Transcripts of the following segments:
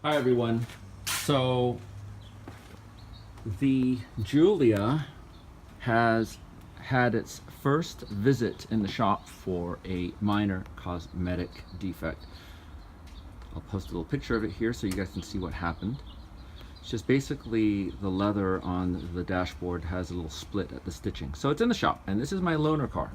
Hi everyone. So the Giulia has had its first visit in the shop for a minor cosmetic defect. I'll post a little picture of it here so you guys can see what happened. It's just basically the leather on the dashboard has a little split at the stitching. So it's in the shop, and this is my loaner car.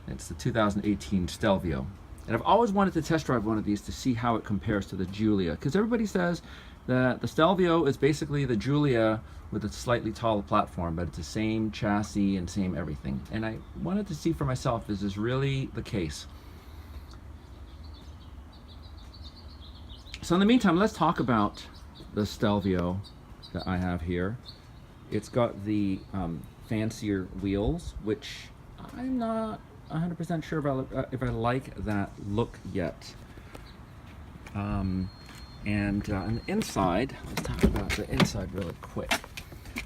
It's the 2018 Stelvio. And I've always wanted to test drive one of these to see how it compares to the Giulia, because everybody says that the Stelvio is basically the Giulia with a slightly taller platform, but it's the same chassis and same everything. And I wanted to see for myself, is this really the case? So in the meantime, let's talk about the Stelvio that I have here. It's got the fancier wheels, which I'm not 100% sure if I like that look yet. And on the inside, let's talk about the inside really quick.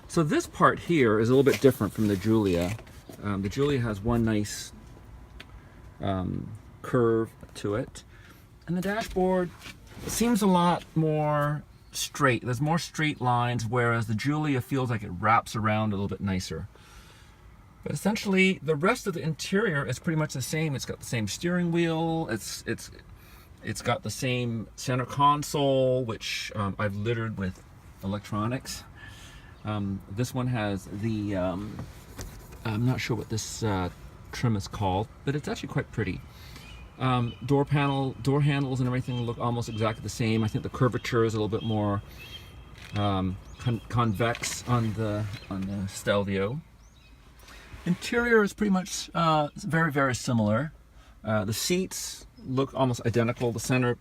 So this part here is a little bit different from the Giulia. The Giulia has one nice curve to it, and the dashboard seems a lot more straight. There's more straight lines, whereas the Giulia feels like it wraps around a little bit nicer. But essentially, the rest of the interior is pretty much the same. It's got the same steering wheel. It's got the same center console, which I've littered with electronics. This one has the I'm not sure what this trim is called, but it's actually quite pretty. Door handles and everything look almost exactly the same. I think the curvature is a little bit more convex on the Stelvio. Interior is pretty much very, very similar. The seats look almost identical. The center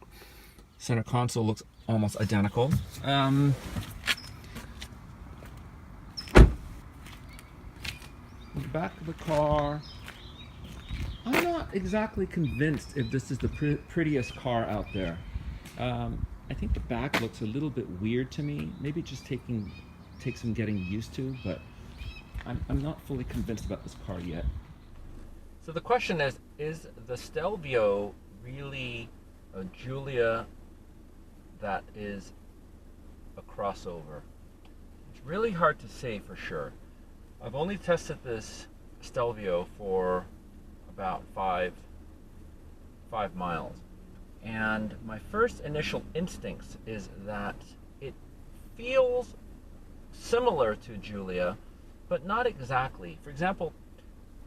console looks almost identical. The back of the car, I'm not exactly convinced if this is the prettiest car out there. I think the back looks a little bit weird to me. Maybe it just takes some getting used to, but I'm not fully convinced about this car yet. So the question is the Stelvio really a Giulia that is a crossover? It's really hard to say for sure. I've only tested this Stelvio for about five miles. And my first initial instincts is that it feels similar to Giulia, but not exactly. For example,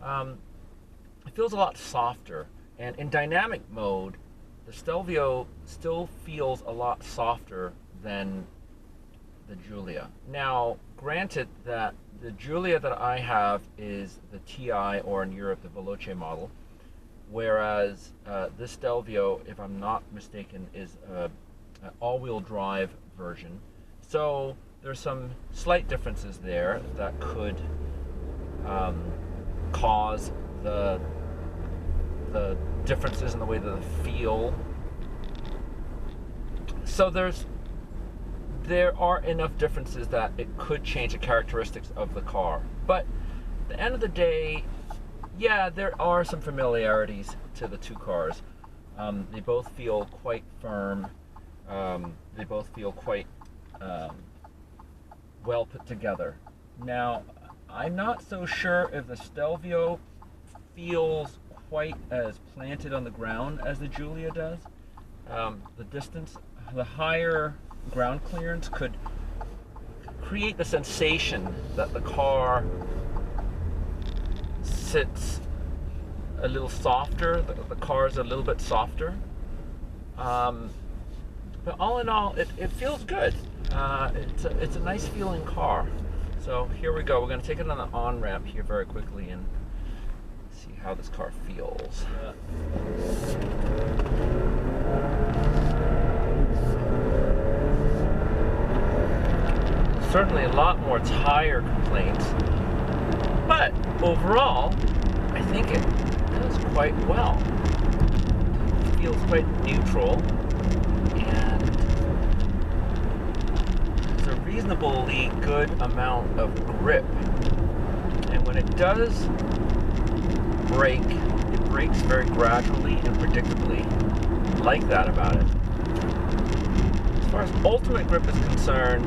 it feels a lot softer, and in dynamic mode, the Stelvio still feels a lot softer than the Giulia. Now, granted that the Giulia that I have is the TI, or in Europe, the Veloce model, whereas this Stelvio, if I'm not mistaken, is an all-wheel drive version. So there's some slight differences there that could cause the differences in the way that they feel. So there are enough differences that it could change the characteristics of the car. But at the end of the day, yeah, there are some familiarities to the two cars. They both feel quite firm. They both feel quite well put together. Now, I'm not so sure if the Stelvio feels quite as planted on the ground as the Giulia does. The higher ground clearance could create the sensation that the car sits a little softer, the car is a little bit softer. But all in all, it feels good. It's a nice feeling car. So here we go. We're going to take it on the on-ramp here very quickly and see how this car feels. Certainly a lot more tire complaints, but overall, I think it does quite well. It feels quite neutral, and it's a reasonably good amount of grip. And when it does brake, it brakes very gradually and predictably. I like that about it. As far far as ultimate grip is concerned,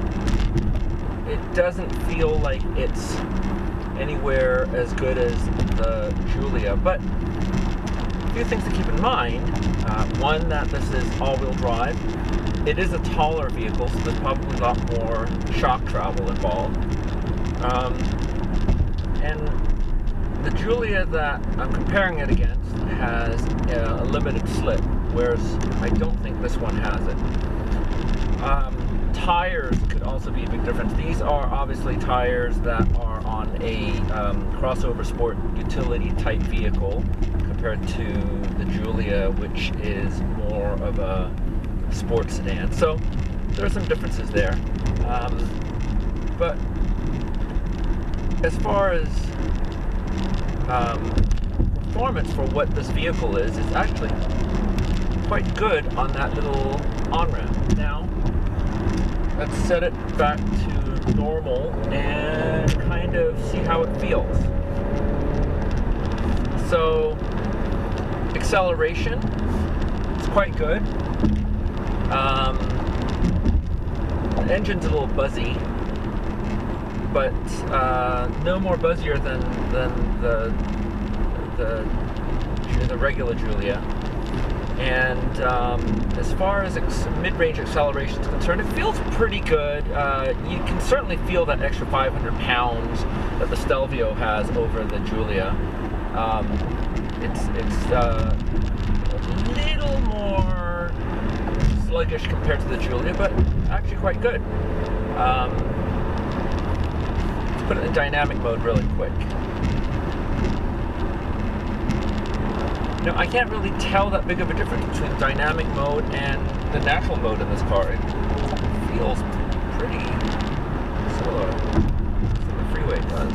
it doesn't feel like it's anywhere as good as the Giulia. But a few things to keep in mind. One, that this is all-wheel drive. It is a taller vehicle, so there's probably a lot more shock travel involved. And the Giulia that I'm comparing it against has a limited slip, whereas I don't think this one has it. Tires could also be a big difference. These are obviously tires that are on a crossover sport utility type vehicle compared to the Giulia, which is more of a sports sedan. So there are some differences there. But as far as performance for what this vehicle is, it's actually quite good on that little on-ramp. Now, let's set it back to normal and kind of see how it feels. So, acceleration, it's quite good. The engine's a little buzzy, but no more buzzier than the regular Giulia. And as far as mid-range acceleration is concerned, it feels pretty good. You can certainly feel that extra 500 pounds that the Stelvio has over the Giulia. It's a little more sluggish compared to the Giulia, but actually quite good. Let's put it in dynamic mode really quick. Now, I can't really tell that big of a difference between dynamic mode and the natural mode in this car. It feels pretty similar to the freeway does.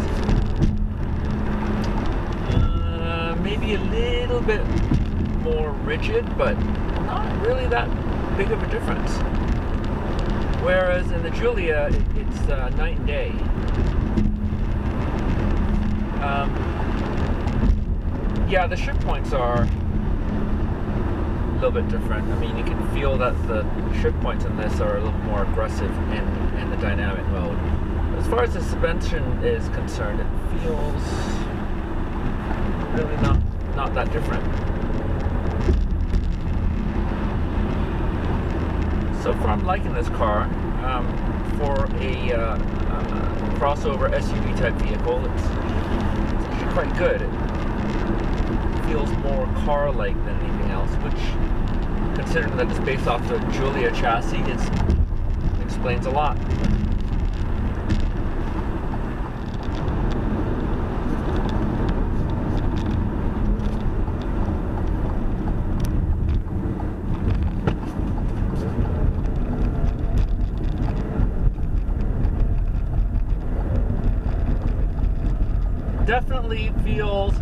Maybe a little bit more rigid, but not really that big of a difference. Whereas in the Giulia, it's night and day. Yeah, the shift points are a little bit different. I mean, you can feel that the shift points in this are a little more aggressive in the dynamic mode. As far as the suspension is concerned, it feels really not that different. So far, I'm liking this car. For a crossover SUV type vehicle, it's actually quite good. It feels more car-like than anything else, which, considering that it's based off the Giulia chassis, explains a lot. Definitely feels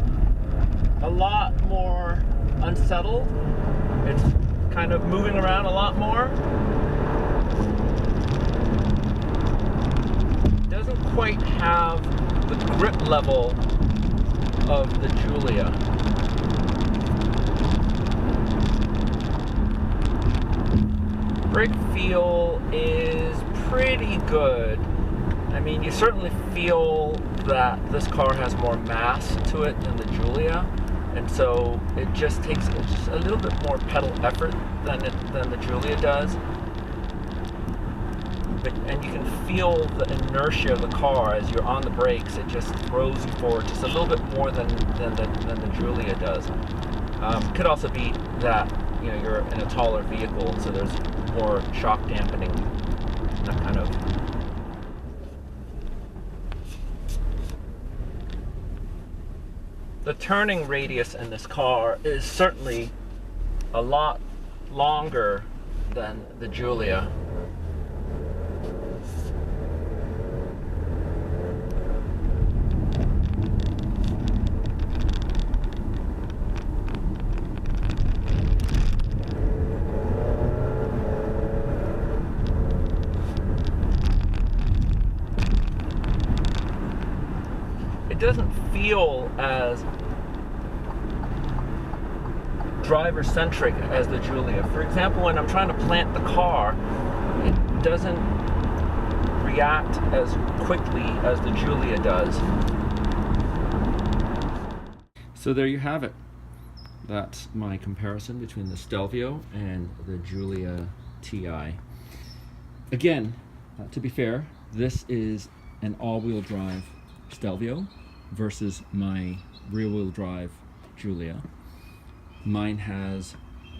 a lot more unsettled. It's kind of moving around a lot more. Doesn't quite have the grip level of the Giulia. Brake feel is pretty good. I mean, you certainly feel that this car has more mass to it than the Giulia, and so it just takes just a little bit more pedal effort than the Giulia does. And you can feel the inertia of the car as you're on the brakes. It just throws you forward just a little bit more than the Giulia does. Could also be that you're in a taller vehicle, so there's more shock dampening, that kind of. The turning radius in this car is certainly a lot longer than the Giulia. It doesn't feel as driver-centric as the Giulia. For example, when I'm trying to plant the car, it doesn't react as quickly as the Giulia does. So there you have it. That's my comparison between the Stelvio and the Giulia TI. Again, to be fair, this is an all-wheel drive Stelvio versus my rear-wheel drive Giulia. Mine has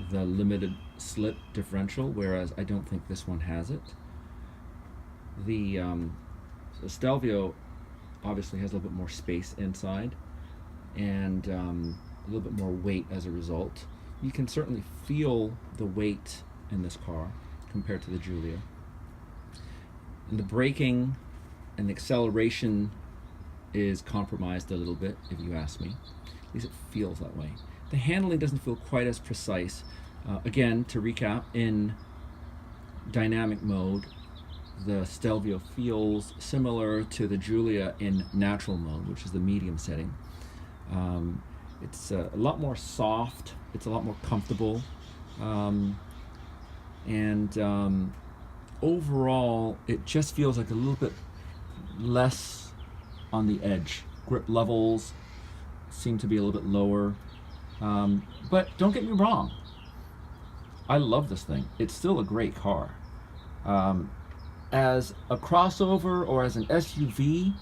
the limited slip differential, whereas I don't think this one has it. The Stelvio obviously has a little bit more space inside and a little bit more weight as a result. You can certainly feel the weight in this car compared to the Giulia. And the braking and the acceleration is compromised a little bit, if you ask me. At least it feels that way. The handling doesn't feel quite as precise. Again, to recap, in dynamic mode, the Stelvio feels similar to the Giulia in natural mode, which is the medium setting. It's a lot more soft, it's a lot more comfortable, and overall it just feels like a little bit less on the edge. Grip levels seem to be a little bit lower, but don't get me wrong, I love this thing. It's still a great car. As a crossover or as an SUV,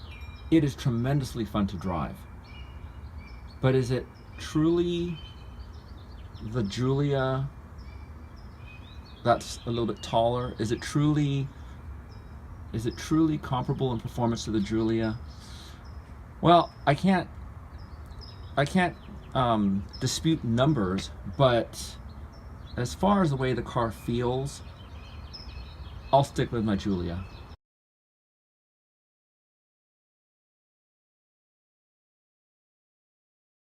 it is tremendously fun to drive. But is it truly the Giulia that's a little bit taller? Is it truly comparable in performance to the Giulia? Well, I can't dispute numbers, but as far as the way the car feels, I'll stick with my Giulia.